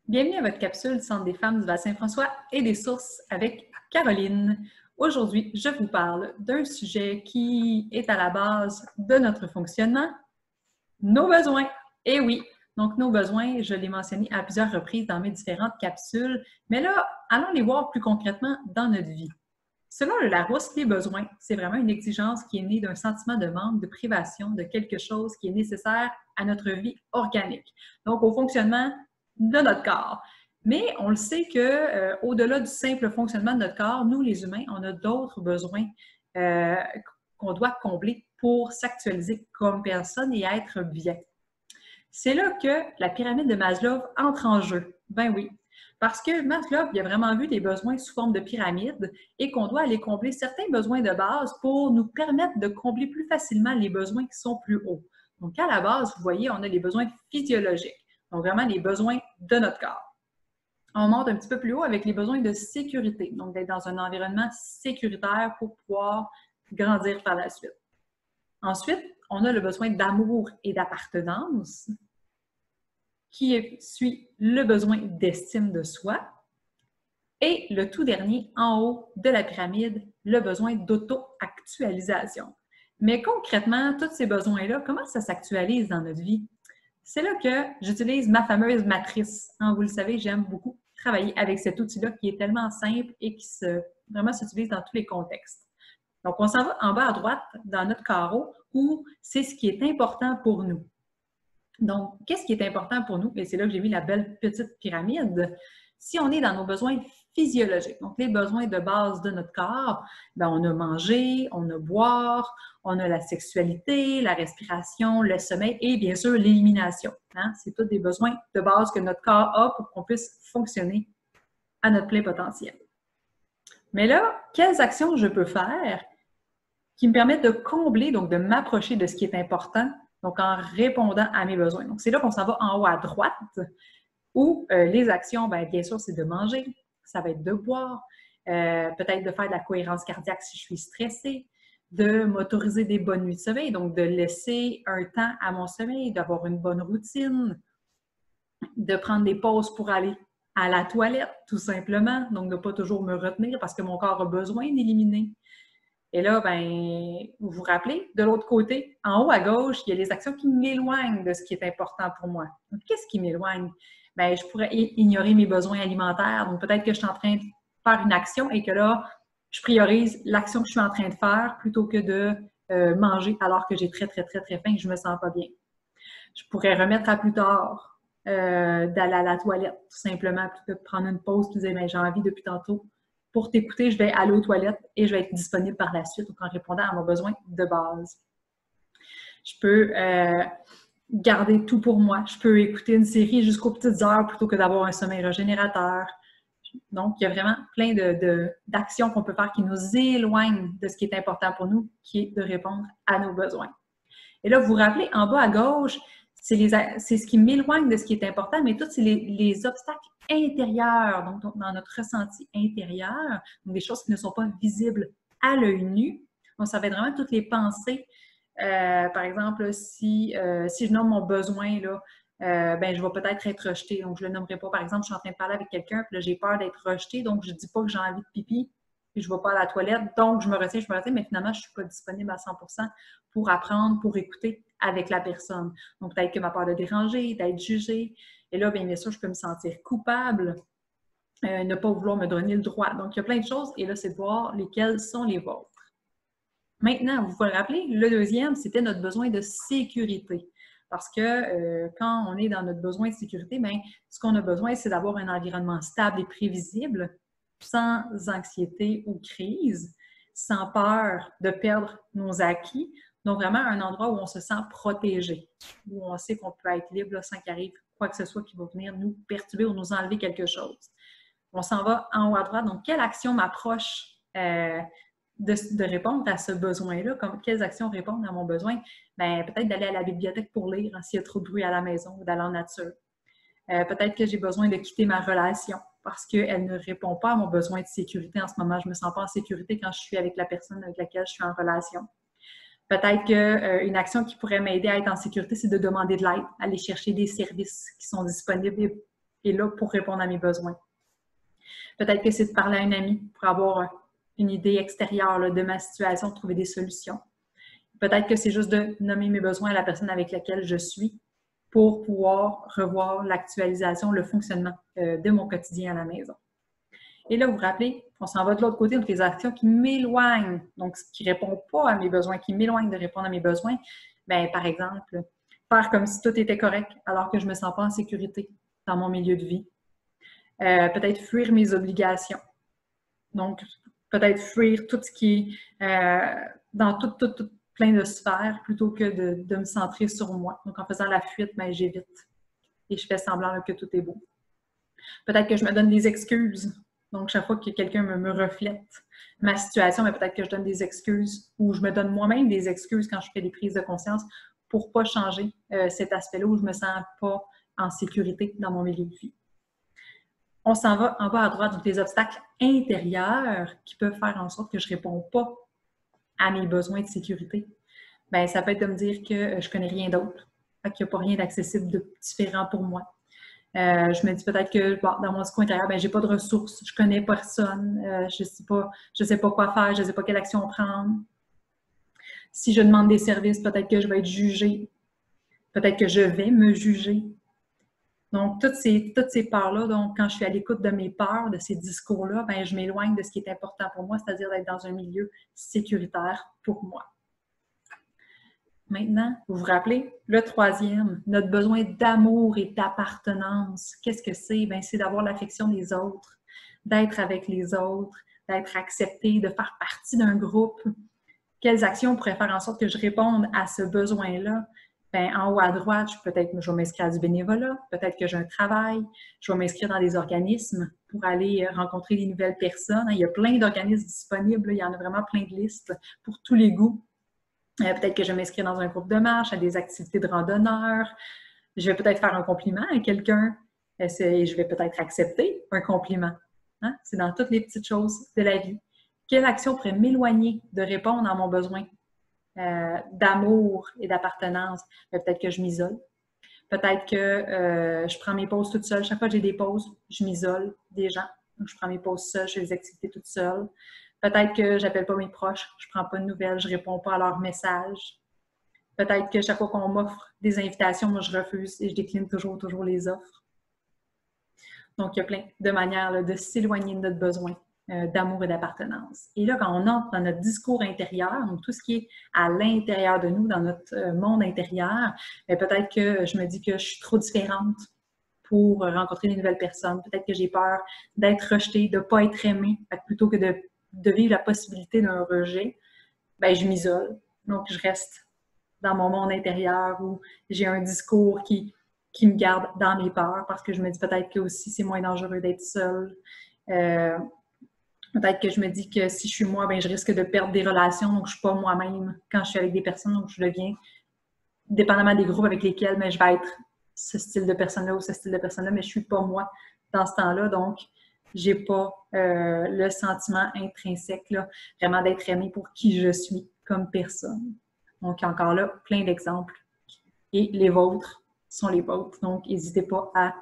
Bienvenue à votre capsule du Centre des femmes du Bas-Saint-François et des sources avec Caroline. Aujourd'hui, je vous parle d'un sujet qui est à la base de notre fonctionnement, nos besoins. Et oui, donc nos besoins, je l'ai mentionné à plusieurs reprises dans mes différentes capsules, mais là, allons les voir plus concrètement dans notre vie. Selon le Larousse, les besoins, c'est vraiment une exigence qui est née d'un sentiment de manque, de privation, de quelque chose qui est nécessaire à notre vie organique, donc au fonctionnement de notre corps. Mais on le sait que au-delà du simple fonctionnement de notre corps, nous, les humains, on a d'autres besoins euh, qu'on doit combler pour s'actualiser comme personne et être bien. C'est là que la pyramide de Maslow entre en jeu. Ben oui, parce que Maslow, il a vraiment vu des besoins sous forme de pyramide et qu'on doit aller combler certains besoins de base pour nous permettre de combler plus facilement les besoins qui sont plus hauts. Donc, à la base, vous voyez, on a les besoins physiologiques, donc vraiment les besoins de notre corps. On monte un petit peu plus haut avec les besoins de sécurité, donc d'être dans un environnement sécuritaire pour pouvoir grandir par la suite. Ensuite, on a le besoin d'amour et d'appartenance, qui suit le besoin d'estime de soi. Et le tout dernier, en haut de la pyramide, le besoin d'auto-actualisation. Mais concrètement, tous ces besoins-là, comment ça s'actualise dans notre vie? C'est là que j'utilise ma fameuse matrice. Vous le savez, j'aime beaucoup travailler avec cet outil-là qui est tellement simple et qui vraiment s'utilise dans tous les contextes. Donc, on s'en va en bas à droite dans notre carreau où c'est ce qui est important pour nous. Donc, qu'est-ce qui est important pour nous? Et c'est là que j'ai mis la belle petite pyramide. Si on est dans nos besoins physiologiques, donc les besoins de base de notre corps, bien, on a manger, on a boire, on a la sexualité, la respiration, le sommeil et bien sûr l'élimination. C'est tous des besoins de base que notre corps a pour qu'on puisse fonctionner à notre plein potentiel. Mais là, quelles actions je peux faire qui me permettent de combler, donc de m'approcher de ce qui est important, donc en répondant à mes besoins. Donc, c'est là qu'on s'en va en haut à droite, où les actions, bien sûr, c'est de manger, ça va être de boire, peut-être de faire de la cohérence cardiaque si je suis stressée, de m'autoriser des bonnes nuits de sommeil, donc de laisser un temps à mon sommeil, d'avoir une bonne routine, de prendre des pauses pour aller à la toilette, tout simplement, donc de ne pas toujours me retenir parce que mon corps a besoin d'éliminer. Et là, vous vous rappelez, de l'autre côté, en haut à gauche, il y a les actions qui m'éloignent de ce qui est important pour moi. Donc, qu'est-ce qui m'éloigne? Je pourrais ignorer mes besoins alimentaires. Donc, peut-être que je suis en train de faire une action et que là, je priorise l'action que je suis en train de faire plutôt que de manger alors que j'ai très, très, très, très faim et que je me sens pas bien. Je pourrais remettre à plus tard d'aller à la toilette, tout simplement, plutôt que de prendre une pause et de dire, j'ai envie depuis tantôt. Pour t'écouter, je vais aller aux toilettes et je vais être disponible par la suite en répondant à mon besoin de base. Je peux garder tout pour moi. Je peux écouter une série jusqu'aux petites heures plutôt que d'avoir un sommeil régénérateur. Donc, il y a vraiment plein d'actions qu'on peut faire qui nous éloignent de ce qui est important pour nous, qui est de répondre à nos besoins. Et là, vous vous rappelez, en bas à gauche, c'est ce qui m'éloigne de ce qui est important, mais tout, c'est les obstacles intérieurs, donc dans notre ressenti intérieur, donc des choses qui ne sont pas visibles à l'œil nu. Donc, ça va être vraiment toutes les pensées. Par exemple, si je nomme mon besoin, là, je vais peut-être être rejetée. Donc, je ne le nommerai pas. Par exemple, je suis en train de parler avec quelqu'un, puis là, j'ai peur d'être rejetée, donc je ne dis pas que j'ai envie de pipi, puis je ne vais pas à la toilette, donc je me retiens, mais finalement, je ne suis pas disponible à 100% pour apprendre, pour écouter avec la personne. Donc, peut-être que ma peur de déranger, d'être jugée. Et là, bien sûr, je peux me sentir coupable, ne pas vouloir me donner le droit. Donc, il y a plein de choses, et là, c'est de voir lesquelles sont les vôtres. Maintenant, vous vous rappelez, le deuxième, c'était notre besoin de sécurité. Parce que quand on est dans notre besoin de sécurité, ce qu'on a besoin, c'est d'avoir un environnement stable et prévisible, sans anxiété ou crise, sans peur de perdre nos acquis. Donc, vraiment un endroit où on se sent protégé, où on sait qu'on peut être libre là, sans qu'il arrive quoi que ce soit qui va venir nous perturber ou nous enlever quelque chose. On s'en va en haut à droite. Donc, quelle action m'approche de répondre à ce besoin-là? Quelles actions répondent à mon besoin? Peut-être d'aller à la bibliothèque pour lire s'il y a trop de bruit à la maison ou d'aller en nature. Peut-être que j'ai besoin de quitter ma relation parce qu'elle ne répond pas à mon besoin de sécurité en ce moment. Je ne me sens pas en sécurité quand je suis avec la personne avec laquelle je suis en relation. Peut-être qu'une action qui pourrait m'aider à être en sécurité, c'est de demander de l'aide, aller chercher des services qui sont disponibles est là pour répondre à mes besoins. Peut-être que c'est de parler à une amie pour avoir une idée extérieure là, de ma situation, trouver des solutions. Peut-être que c'est juste de nommer mes besoins à la personne avec laquelle je suis pour pouvoir revoir l'actualisation, le fonctionnement de mon quotidien à la maison. Et là, vous vous rappelez, on s'en va de l'autre côté, donc les actions qui m'éloignent, donc ce qui ne répond pas à mes besoins, qui m'éloignent de répondre à mes besoins. Bien, par exemple, faire comme si tout était correct alors que je ne me sens pas en sécurité dans mon milieu de vie. Peut-être fuir mes obligations. Donc, peut-être fuir tout ce qui est dans tout plein de sphères plutôt que de me centrer sur moi. Donc, en faisant la fuite, ben, j'évite et je fais semblant là, que tout est beau. Peut-être que je me donne des excuses. Donc, chaque fois que quelqu'un me reflète ma situation, mais peut-être que je donne des excuses ou je me donne moi-même des excuses quand je fais des prises de conscience pour ne pas changer cet aspect-là où je ne me sens pas en sécurité dans mon milieu de vie. On s'en va en bas à droite, donc les obstacles intérieurs qui peuvent faire en sorte que je ne réponds pas à mes besoins de sécurité. Bien, ça peut être de me dire que je ne connais rien d'autre, qu'il n'y a pas rien d'accessible, de différent pour moi. Je me dis peut-être que bon, dans mon discours intérieur, ben, j'ai pas de ressources, je connais personne, je sais pas quoi faire, je sais pas quelle action prendre. Si je demande des services, peut-être que je vais être jugée, peut-être que je vais me juger. Donc, toutes ces peurs-là, donc quand je suis à l'écoute de mes peurs, de ces discours-là, ben, je m'éloigne de ce qui est important pour moi, c'est-à-dire d'être dans un milieu sécuritaire pour moi. Maintenant, vous vous rappelez, le troisième, notre besoin d'amour et d'appartenance. Qu'est-ce que c'est? Bien, c'est d'avoir l'affection des autres, d'être avec les autres, d'être accepté, de faire partie d'un groupe. Quelles actions pourraient faire en sorte que je réponde à ce besoin-là? Bien, en haut à droite, peut-être que je vais m'inscrire à du bénévolat, peut-être que j'ai un travail, je vais m'inscrire dans des organismes pour aller rencontrer des nouvelles personnes. Il y a plein d'organismes disponibles, il y en a vraiment plein de listes pour tous les goûts. Peut-être que je vais m'inscrire dans un groupe de marche, à des activités de randonneurs. Je vais peut-être faire un compliment à quelqu'un et je vais peut-être accepter un compliment. Hein? C'est dans toutes les petites choses de la vie. Quelle action pourrait m'éloigner de répondre à mon besoin d'amour et d'appartenance? Peut-être que je m'isole. Peut-être que je prends mes pauses toute seule. Chaque fois que j'ai des pauses, je m'isole des gens. Donc, je prends mes pauses seule, je fais des activités toute seule. Peut-être que j'appelle pas mes proches, je prends pas de nouvelles, je réponds pas à leurs messages. Peut-être que chaque fois qu'on m'offre des invitations, moi je refuse et je décline toujours les offres. Donc, il y a plein de manières là, de s'éloigner de notre besoin d'amour et d'appartenance. Et là, quand on entre dans notre discours intérieur, donc tout ce qui est à l'intérieur de nous, dans notre monde intérieur, peut-être que je me dis que je suis trop différente pour rencontrer de nouvelles personnes. Peut-être que j'ai peur d'être rejetée, de ne pas être aimée. Plutôt que de vivre la possibilité d'un rejet, ben, je m'isole. Donc, je reste dans mon monde intérieur où j'ai un discours qui me garde dans mes peurs parce que je me dis peut-être que aussi c'est moins dangereux d'être seule. Peut-être que je me dis que si je suis moi, ben, je risque de perdre des relations, donc je ne suis pas moi-même quand je suis avec des personnes, donc je deviens, dépendamment des groupes avec lesquels, mais je vais être ce style de personne-là ou ce style de personne-là, mais je ne suis pas moi dans ce temps-là, donc je n'ai pas le sentiment intrinsèque, là, vraiment d'être aimée pour qui je suis comme personne. Donc, encore là, plein d'exemples. Et les vôtres sont les vôtres. Donc, n'hésitez pas à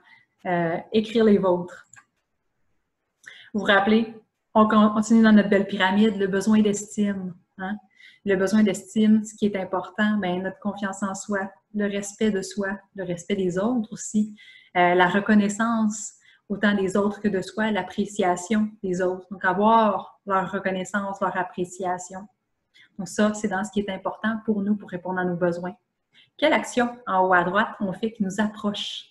écrire les vôtres. Vous vous rappelez, on continue dans notre belle pyramide, le besoin d'estime. Hein? Le besoin d'estime, ce qui est important, bien, notre confiance en soi, le respect de soi, le respect des autres aussi, la reconnaissance autant des autres que de soi, l'appréciation des autres. Donc, avoir leur reconnaissance, leur appréciation. Donc, ça, c'est dans ce qui est important pour nous pour répondre à nos besoins. Quelle action en haut à droite on fait qui nous approche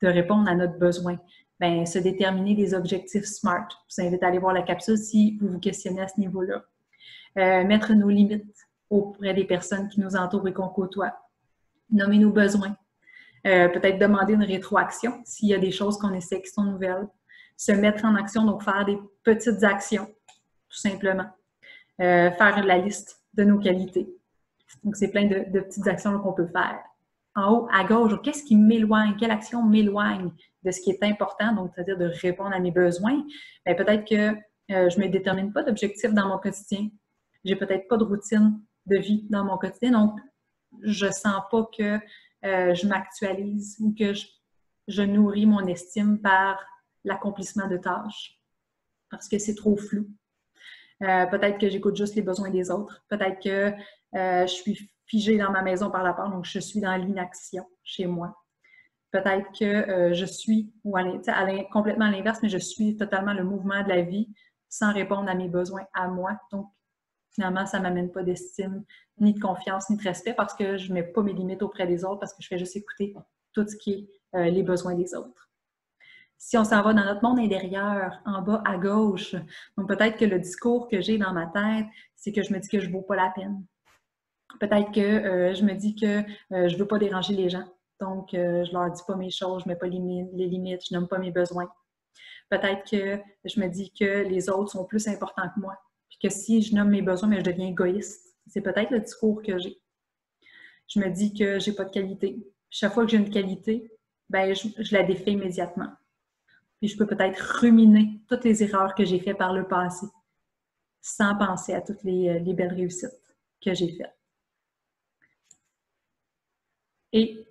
de répondre à notre besoin? Bien, se déterminer des objectifs SMART. Je vous invite à aller voir la capsule si vous vous questionnez à ce niveau-là. Mettre nos limites auprès des personnes qui nous entourent et qu'on côtoie. Nommer nos besoins. Peut-être demander une rétroaction s'il y a des choses qu'on essaie qui sont nouvelles. Se mettre en action, donc faire des petites actions, tout simplement. Faire la liste de nos qualités. Donc, c'est plein de petites actions qu'on peut faire. En haut, à gauche, qu'est-ce qui m'éloigne? Quelle action m'éloigne de ce qui est important, donc c'est-à-dire de répondre à mes besoins? Bien, peut-être que je ne me détermine pas d'objectifs dans mon quotidien. J'ai peut-être pas de routine de vie dans mon quotidien, donc je ne sens pas que je m'actualise ou que je nourris mon estime par l'accomplissement de tâches, parce que c'est trop flou. Peut-être que j'écoute juste les besoins des autres. Peut-être que je suis figée dans ma maison par la peur, donc je suis dans l'inaction chez moi. Peut-être que je suis, ou complètement à l'inverse, mais je suis totalement le mouvement de la vie sans répondre à mes besoins à moi. Donc, finalement, ça ne m'amène pas d'estime, ni de confiance, ni de respect parce que je ne mets pas mes limites auprès des autres, parce que je fais juste écouter tout ce qui est les besoins des autres. Si on s'en va dans notre monde intérieur, en bas à gauche, donc peut-être que le discours que j'ai dans ma tête, c'est que je me dis que je ne vaux pas la peine. Peut-être que je me dis que je ne veux pas déranger les gens. Donc, je ne leur dis pas mes choses, je ne mets pas les limites, je nomme pas mes besoins. Peut-être que je me dis que les autres sont plus importants que moi. Puis que si je nomme mes besoins, mais je deviens égoïste. C'est peut-être le discours que j'ai. Je me dis que je n'ai pas de qualité. Chaque fois que j'ai une qualité, ben, je la défais immédiatement. Puis je peux peut-être ruminer toutes les erreurs que j'ai faites par le passé, sans penser à toutes les belles réussites que j'ai faites. Et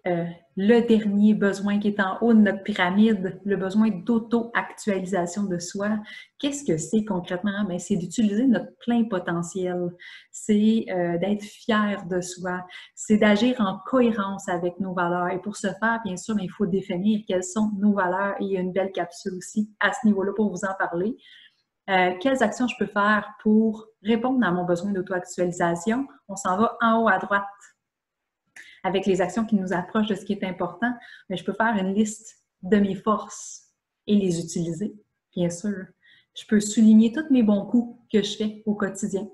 le dernier besoin qui est en haut de notre pyramide, le besoin d'auto-actualisation de soi, qu'est-ce que c'est concrètement? Bien, c'est d'utiliser notre plein potentiel, c'est d'être fier de soi, c'est d'agir en cohérence avec nos valeurs. Et pour ce faire, bien sûr, il faut définir quelles sont nos valeurs. Et il y a une belle capsule aussi à ce niveau-là pour vous en parler. Quelles actions je peux faire pour répondre à mon besoin d'auto-actualisation? On s'en va en haut à droite. Avec les actions qui nous approchent de ce qui est important, mais je peux faire une liste de mes forces et les utiliser, bien sûr. Je peux souligner tous mes bons coups que je fais au quotidien.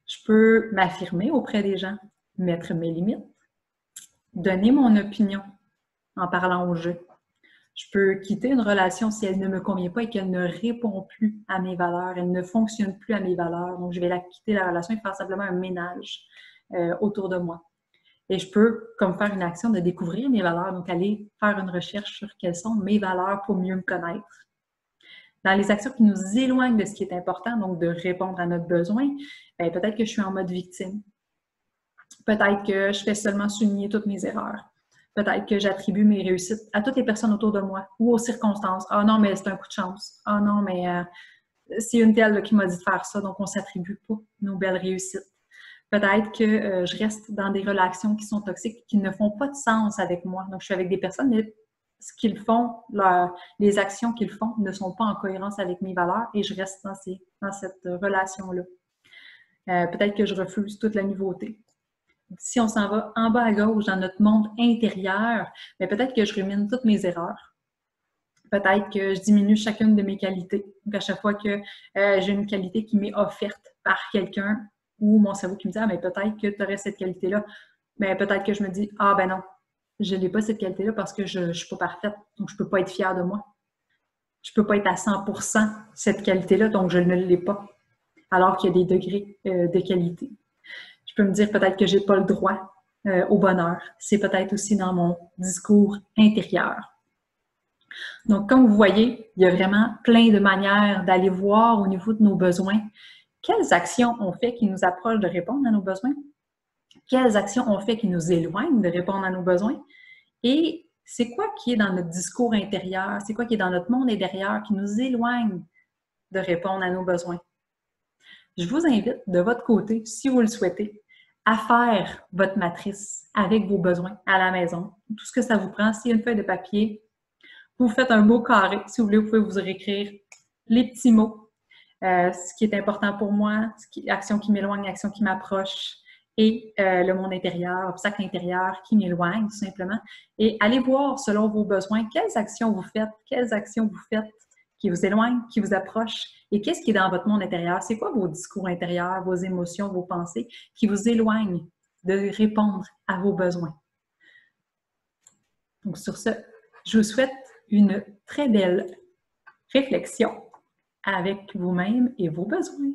Je peux m'affirmer auprès des gens, mettre mes limites, donner mon opinion en parlant au jeu. Je peux quitter une relation si elle ne me convient pas et qu'elle ne répond plus à mes valeurs, elle ne fonctionne plus à mes valeurs. Donc, je vais quitter la relation et faire simplement un ménage autour de moi. Et je peux, comme faire une action de découvrir mes valeurs, donc aller faire une recherche sur quelles sont mes valeurs pour mieux me connaître. Dans les actions qui nous éloignent de ce qui est important, donc de répondre à notre besoin, peut-être que je suis en mode victime. Peut-être que je fais seulement souligner toutes mes erreurs. Peut-être que j'attribue mes réussites à toutes les personnes autour de moi ou aux circonstances. Ah non, mais c'est un coup de chance. Ah non, mais c'est une telle qui m'a dit de faire ça, donc on ne s'attribue pas nos belles réussites. Peut-être que je reste dans des relations qui sont toxiques, qui ne font pas de sens avec moi. Donc, je suis avec des personnes, mais ce qu'ils font, les actions qu'ils font ne sont pas en cohérence avec mes valeurs et je reste dans cette relation-là. Peut-être que je refuse toute la nouveauté. Si on s'en va en bas à gauche, dans notre monde intérieur, mais peut-être que je rumine toutes mes erreurs. Peut-être que je diminue chacune de mes qualités. Donc, à chaque fois que j'ai une qualité qui m'est offerte par quelqu'un, ou mon cerveau qui me dit « Ah, mais peut-être que tu aurais cette qualité-là. » Mais peut-être que je me dis « Ah, ben non, je n'ai pas cette qualité-là parce que je ne suis pas parfaite, donc je ne peux pas être fière de moi. Je ne peux pas être à 100% cette qualité-là, donc je ne l'ai pas. » Alors qu'il y a des degrés de qualité. Je peux me dire peut-être que je n'ai pas le droit au bonheur. C'est peut-être aussi dans mon discours intérieur. Donc, comme vous voyez, il y a vraiment plein de manières d'aller voir au niveau de nos besoins. Quelles actions on fait qui nous approchent de répondre à nos besoins? Quelles actions on fait qui nous éloignent de répondre à nos besoins? Et c'est quoi qui est dans notre discours intérieur? C'est quoi qui est dans notre monde intérieur qui nous éloigne de répondre à nos besoins? Je vous invite de votre côté, si vous le souhaitez, à faire votre matrice avec vos besoins à la maison. Tout ce que ça vous prend, c'est une feuille de papier. Vous faites un beau carré. Si vous voulez, vous pouvez vous réécrire les petits mots. Ce qui est important pour moi, action qui m'éloigne, action qui m'approche, et le monde intérieur, obstacle intérieur qui m'éloigne, tout simplement. Et allez voir, selon vos besoins, quelles actions vous faites qui vous éloignent, qui vous approchent, et qu'est-ce qui est dans votre monde intérieur? C'est quoi vos discours intérieurs, vos émotions, vos pensées qui vous éloignent de répondre à vos besoins? Donc, sur ce, je vous souhaite une très belle réflexion avec vous-même et vos besoins.